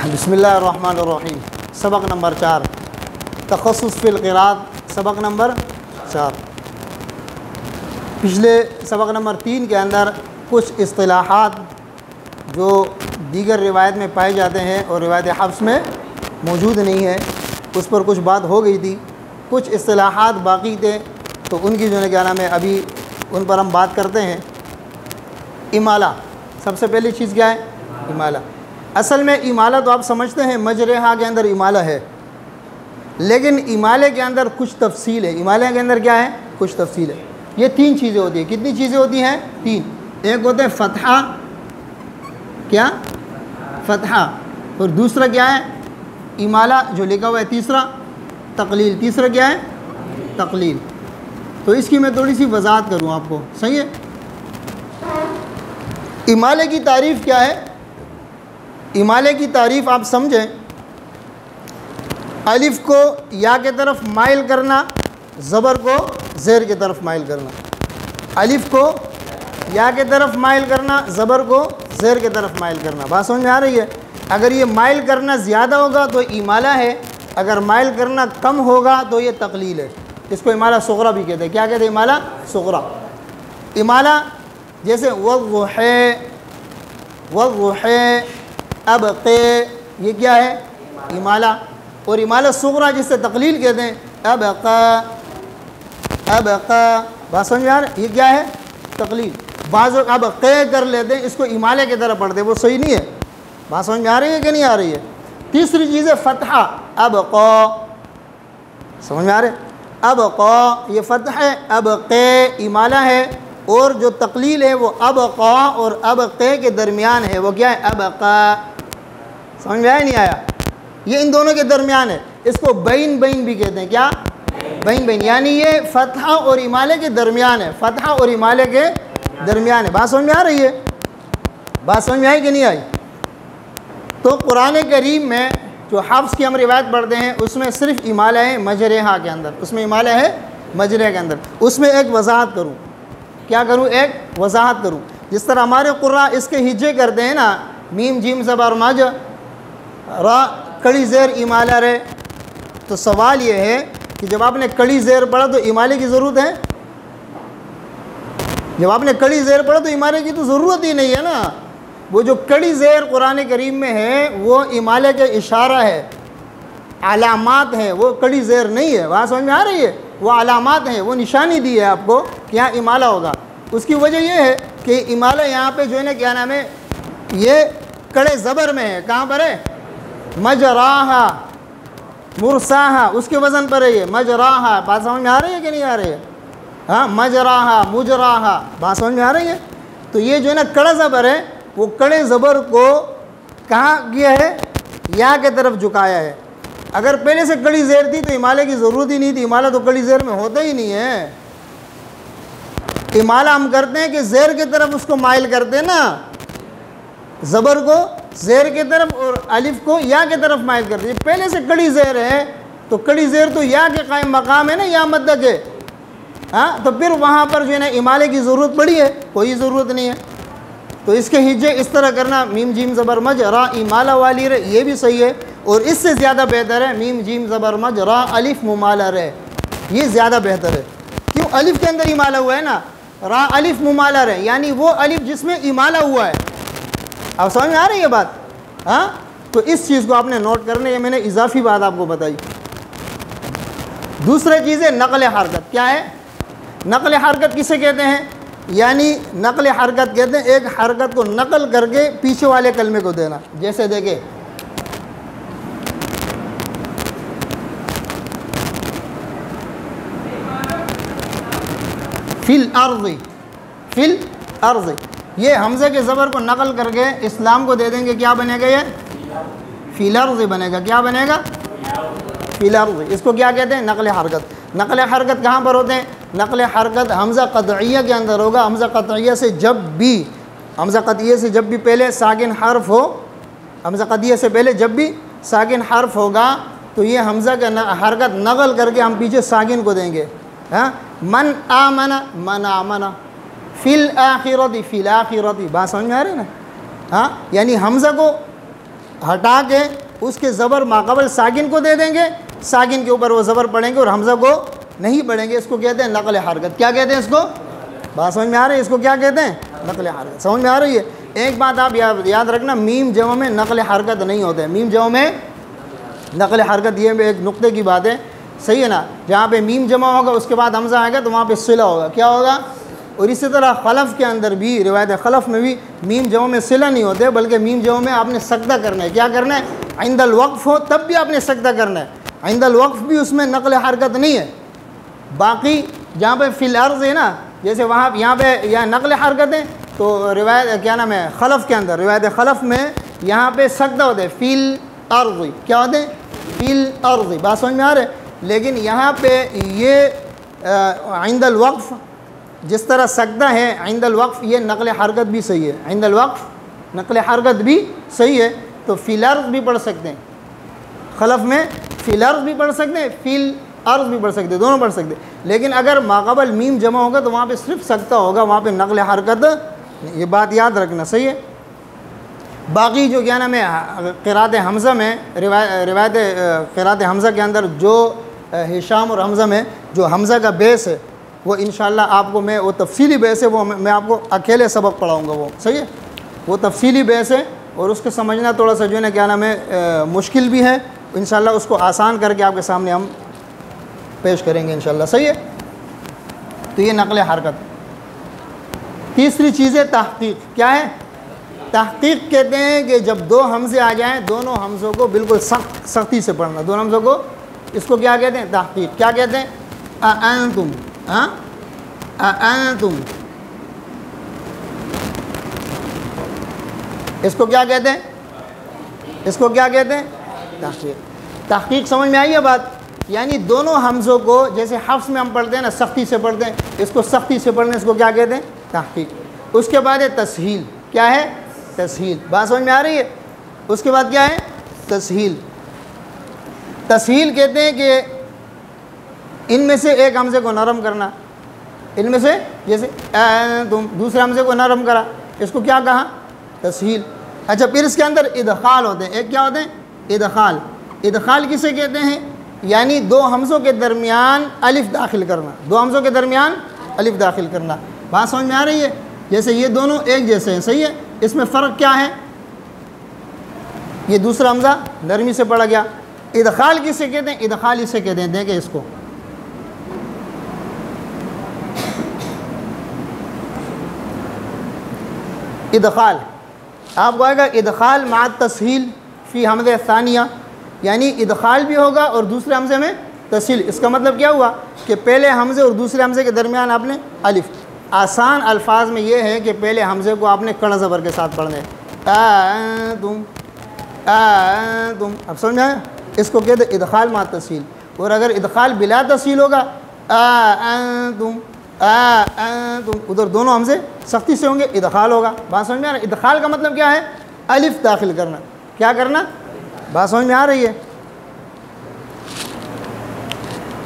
بسم اللہ الرحمن الرحیم، سبق نمبر 4، تخصص فی القراءۃ، سبق نمبر 4۔ پچھلے سبق نمبر 3 کے اندر کچھ اصطلاحات جو دیگر روایت میں پائے جاتے ہیں اور روایت حفص میں موجود نہیں ہے، اس پر کچھ بات ہو گئی تھی۔ کچھ اصطلاحات باقی تھے تو ان کی جو ہے کیا نام ہے، ابھی ان پر ہم بات کرتے ہیں۔ امالہ، سب سے پہلی چیز کیا ہے؟ امالہ۔ اصل میں امالہ تو آپ سمجھتے ہیں مجرحہ کے اندر امالہ ہے، لیکن امالے کے اندر کچھ تفصیل ہے۔ امالے کے اندر کیا ہے؟ کچھ تفصیل ہے۔ یہ 3 چیزیں ہوتی ہیں۔ کتنی چیزیں ہوتی ہیں؟ 3۔ ایک ہوتا ہے فتحہ، کیا؟ فتحہ۔ اور دوسرا کیا ہے؟ امالہ جو لکھا ہوا ہے۔ تیسرا تقلیل۔ تیسرا کیا ہے؟ تقلیل۔ تو اس کی میں تھوڑی سی وضاحت کروں آپ کو، صحیح ہے؟ امالے کی تعریف کیا ہے؟ امالے کی تعریف آپ سمجھیں، الف کو یا کے طرف مائل کرنا، زبر کو زیر کی طرف مائل کرنا۔ الف کو یا کے طرف مائل کرنا، زبر کو زیر کی طرف مائل کرنا۔ بات سمجھ میں آ رہی ہے؟ اگر یہ مائل کرنا زیادہ ہوگا تو امالہ ہے، اگر مائل کرنا کم ہوگا تو یہ تقلیل ہے۔ اس کو امالہ صغریٰ بھی کہتے ہیں۔ کیا کہتے ہیں؟ امالہ صغریٰ۔ امالہ جیسے والضحی، والضحی، ابقے، یہ کیا ہے؟ امالہ۔ اور امالہ صغریٰ جس سے تقلیل کہتے ہیں، ابقا، ابقا۔ بات سمجھ میں آ رہا ہے؟ یہ کیا ہے؟ تقلیل۔ بعض لوگ ابقے کر لیتے ہیں، اس کو امالے کی طرح پڑھتے ہیں، وہ صحیح نہیں ہے۔ بات سمجھ میں آ رہی ہے کہ نہیں آ رہی ہے؟ تیسری چیز ہے فتحہ، ابقا۔ سمجھ میں آ رہا ہے؟ ابقا، یہ فتح ہے، ابقے امالہ ہے، اور جو تقلیل ہے وہ ابقا اور ابقے کے درمیان ہے، وہ کیا ہے؟ ابقا۔ سمجھ میں آیا نہیں آیا؟ یہ ان دونوں کے درمیان ہے، اس کو بین بین بھی کہتے ہیں۔ کیا؟ بین بین، یعنی یہ فتحہ اور امالے کے درمیان ہے، فتحہ اور امالے کے درمیان ہے۔ بات سمجھ میں آ رہی ہے؟ بات سمجھ میں آئی کہ نہیں آئی؟ تو قرآن کریم میں جو حفص کی ہم روایت پڑھتے ہیں اس میں صرف امالہ ہے مجرحہ کے اندر، اس میں امالہ ہے مجرحہ کے اندر۔ اس میں ایک وضاحت کروں، کیا کروں؟ ایک وضاحت کروں۔ جس طرح ہمارے قراء اس کے ہجے کرتے ہیں نا، میم جیم زبر مج را کڑی زیر امالہ رے، تو سوال یہ ہے کہ جب آپ نے کڑی زیر پڑھا تو امالے کی ضرورت ہے؟ جب آپ نے کڑی زیر پڑھا تو امالے کی تو ضرورت ہی نہیں ہے نا۔ وہ جو کڑی زیر قرآن کریم میں ہے وہ امالے کے اشارہ ہے، علامات ہیں، وہ کڑی زیر نہیں ہے۔ بات سمجھ میں آ رہی ہے؟ وہ علامات ہیں، وہ نشانی دی ہے آپ کو کہ یہاں امالہ ہوگا۔ اس کی وجہ یہ ہے کہ امالہ یہاں پہ جو ہے نا کیا نام ہے، یہ کڑے زبر میں ہے۔ کہاں پر ہے؟ مجراہا، مرساہا، اس کے وزن پر ہے یہ مجراہا۔ بات سمجھ میں آ رہی ہے کہ نہیں آ رہی ہے؟ ہاں، مجراہا، مجراہا۔ بات سمجھ میں آ رہی ہے؟ تو یہ جو ہے نا کڑا زبر ہے، وہ کڑے زبر کو کہاں کیا ہے؟ یا کے طرف جھکایا ہے۔ اگر پہلے سے کڑی زیر تھی تو امالے کی ضرورت ہی نہیں تھی، امالہ تو کڑی زیر میں ہوتا ہی نہیں ہے۔ امالہ ہم کرتے ہیں کہ زیر کی طرف اس کو مائل کرتے ہیں نا، زبر کو زیر کی طرف اور الف کو یا کی طرف مائل کرتے ہیں۔ پہلے سے کڑی زیر ہے تو کڑی زیر تو یا کے قائم مقام ہے نا، یا مدہ کے، ہاں، تو پھر وہاں پر جو ہے نا امالے کی ضرورت پڑی ہے؟ کوئی ضرورت نہیں ہے۔ تو اس کے ہجے اس طرح کرنا، میم جیم زبر مج را امالہ والی رے، یہ بھی صحیح ہے، اور اس سے زیادہ بہتر ہے میم جیم زبر مج را الف ممالہ رے، یہ زیادہ بہتر ہے۔ کیوں؟ الف کے اندر امالہ ہوا ہے نا، را الف ممالہ رے، یعنی وہ الف جس میں امالہ ہوا ہے۔ اب سمجھ میں آ رہی ہے بات؟ ہاں، تو اس چیز کو آپ نے نوٹ کرنے ہے، میں نے اضافی بات آپ کو بتائی۔ دوسری چیز ہے نقل حرکت۔ کیا ہے؟ نقل حرکت کسے کہتے ہیں؟ یعنی نقل حرکت کہتے ہیں ایک حرکت کو نقل کر کے پیچھے والے کلمے کو دینا۔ جیسے دیکھیں، فی الارض، فی الارض، یہ حمزہ کے زبر کو نقل کر کے اسلام کو دے دیں گے، کیا بنے گا؟ یہ فی الارض بنے گا۔ کیا بنے گا؟ فی الارض۔ اس کو کیا کہتے ہیں؟ نقل حرکت۔ نقل حرکت کہاں پر ہوتے ہیں؟ نقل حرکت حمزہ قطعیہ کے اندر ہوگا۔ حمزہ قطعیہ سے جب بھی پہلے ساکن حرف ہو، حمزہ قطعیہ سے پہلے جب بھی ساکن حرف ہوگا تو یہ حمزہ کا حرکت نقل کر کے ہم پیچھے ساکن کو دیں گے۔ ہاں، من آمن، من آمن، فی الآخرۃ، فی الآخرۃ۔ بات سمجھ میں آ رہی ہے نا؟ ہاں، یعنی حمزہ کو ہٹا کے اس کے زبر ماقبل ساکن کو دے دیں گے، ساکن کے اوپر وہ زبر پڑھیں گے اور حمزہ کو نہیں پڑھیں گے، اس کو کہتے ہیں نقل حرکت۔ کیا کہتے ہیں اس کو؟ بات سمجھ میں آ رہی ہے؟ اس کو کیا کہتے ہیں؟ نقل حرکت۔ سمجھ میں آ رہی ہے؟ ایک بات آپ یاد رکھنا، میم جمع میں نقل حرکت نہیں ہوتے، میم جمع میں نقل حرکت، یہ ایک نقطے کی بات ہے، صحیح ہے نا؟ جہاں پہ میم جمع ہوگا اس کے بعد حمزہ آئے گا تو وہاں پہ صلہ ہوگا، کیا ہوگا؟ اور اسی طرح خلف کے اندر بھی، روایت خلف میں بھی میم جمع میں صلہ نہیں ہوتے، بلکہ میم جمع میں آپ نے سکتہ کرنا ہے۔ کیا کرنا ہے؟ عند الوقف ہو تب بھی آپ نے سکتہ کرنا ہے، عند الوقف بھی اس میں نقل حرکت نہیں ہے۔ باقی جہاں پہ فی الارض ہے نا، جیسے وہاں یہاں پہ یا نقل حرکت ہے تو روایت کیا نام ہے خلف کے اندر، روایت خلف میں یہاں پہ سکتہ ہوتے ہیں، فی الارض، کیا ہوتے ہیں؟ فی الارض، بات سمجھ میں آ رہے؟ لیکن یہاں پہ یہ عند الوقف جس طرح سکتہ ہے عند الوقف، یہ نقل حرکت بھی صحیح ہے، عند الوقف نقل حرکت بھی صحیح ہے، تو فی الارض بھی پڑھ سکتے ہیں، خلف میں فی الارض بھی پڑھ سکتے ہیں، فی الارض بھی پڑھ سکتے ہیں، دونوں پڑھ سکتے ہیں۔ لیکن اگر ماقبل میم جمع ہوگا تو وہاں پہ صرف سکتہ ہوگا، وہاں پہ نقل حرکت، یہ بات یاد رکھنا، صحیح ہے؟ باقی جو کیا نام ہے قرات حمزہ میں، روایت قرات حمزہ کے اندر جو ہشام اور حمزہ میں جو حمزہ کا بیس ہے وہ انشاءاللہ آپ کو میں وہ تفصیلی بیس ہے، وہ میں آپ کو اکیلے سبق پڑھاؤں گا، وہ صحیح ہے؟ وہ تفصیلی بیس ہے اور اس کو سمجھنا تھوڑا سا جو ہے نا کیا نام ہے مشکل بھی ہے، انشاءاللہ اس کو آسان کر کے آپ کے سامنے ہم پیش کریں گے انشاءاللہ، صحیح ہے؟ تو یہ نقل حرکت۔ تیسری چیز ہے تحقیق۔ کیا ہے؟ تحقیق کہتے ہیں کہ جب دو حمزے آ جائیں، دونوں حمزوں کو بالکل سختی سے پڑھنا، دونوں حمزوں کو، اس کو کیا کہتے ہیں؟ تحقیق۔ کیا کہتے ہیں؟ اانتم، اانتم، اس کو کیا کہتے ہیں؟ اس کو کیا کہتے ہیں؟ تحقیق۔ تحقیق سمجھ میں آئی ہے بات؟ یعنی دونوں حمزوں کو، جیسے حفظ میں ہم پڑھتے ہیں نا سختی سے پڑھتے ہیں، اس کو سختی سے پڑھنے، اس کو کیا کہتے ہیں؟ تحقیق۔ اس کے بعد ہے تسہیل۔ کیا ہے؟ تسہیل۔ بات سمجھ میں آ رہی ہے؟ اس کے بعد کیا ہے؟ تسہیل۔ تسہیل کہتے ہیں کہ ان میں سے ایک حمزے کو نرم کرنا، ان میں سے جیسے تم دوسرے حمزے کو نرم کرا، اس کو کیا کہا؟ تسہیل۔ اچھا، پھر اس کے اندر ادخال ہوتے ہیں، ایک کیا ہوتے ہیں؟ ادخال۔ ادخال کسے کہتے ہیں؟ یعنی دو حمزوں کے درمیان الف داخل کرنا، دو حمزوں کے درمیان الف داخل کرنا۔ بات سمجھ میں آ رہی ہے؟ جیسے یہ دونوں ایک جیسے ہیں، صحیح ہے؟ اس میں فرق کیا ہے؟ یہ دوسرا حمزہ نرمی سے پڑھا گیا۔ ادخال کسے کہتے ہیں؟ ادخال اسے کہتے ہیں، دیکھیں اس کو، ادخال آپ کو آئے گا ادخال مع تسہیل فی حمزہ ثانیہ، یعنی ادخال بھی ہوگا اور دوسرے حمزے میں تسہیل۔ اس کا مطلب کیا ہوا کہ پہلے حمزے اور دوسرے حمزے کے درمیان آپ نے الف۔ آسان الفاظ میں یہ ہے کہ پہلے حمزے کو آپ نے کڑا زبر کے ساتھ پڑھنا ہے، انتم، انتم، اب سمجھ میں آیا؟ اس کو کہتے ہیں ادخال مع تسہیل۔ اور اگر ادخال بلا تسہیل ہوگا، انتم، انتم، ادھر دونوں حمزے سختی سے ہوں گے، ادخال ہوگا۔ بات سمجھ میں آ رہا ہے؟ ادخال کا مطلب کیا ہے؟ الف داخل کرنا۔ کیا کرنا؟ بات سمجھ میں آ رہی ہے؟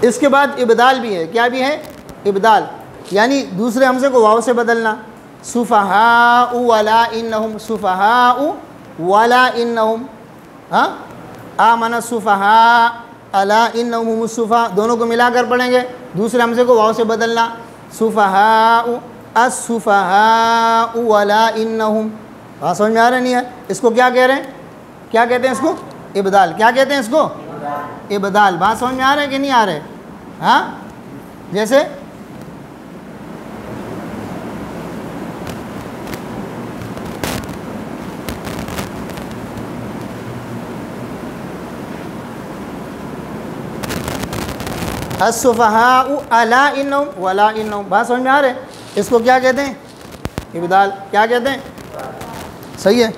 اس کے بعد ابدال بھی ہے۔ کیا بھی ہے؟ ابدال، یعنی دوسرے حمزے کو واو سے بدلنا، سفہاء ولا انہم، سفہاء ولا انہم، ہاں، آمن السفہاء الا انہم هم السفہاء، دونوں کو ملا کر پڑھیں گے، دوسرے حمزے کو واو سے بدلنا، سفہاء السفہاء ولا انہم۔ بات سمجھ میں آ رہا نہیں ہے؟ اس کو کیا کہہ رہے ہیں؟ کیا کہتے ہیں اس کو؟ ابدال۔ کیا کہتے ہیں اس کو؟ ابدال۔ بات سمجھ میں آ رہا ہے کہ نہیں آ رہے؟ ہاں، جیسے السفہاء الا انہم ولا انہم۔ بات سمجھ میں آ رہے؟ اس کو کیا کہتے ہیں؟ ابدال۔ کیا کہتے ہیں؟ صحیح ہے؟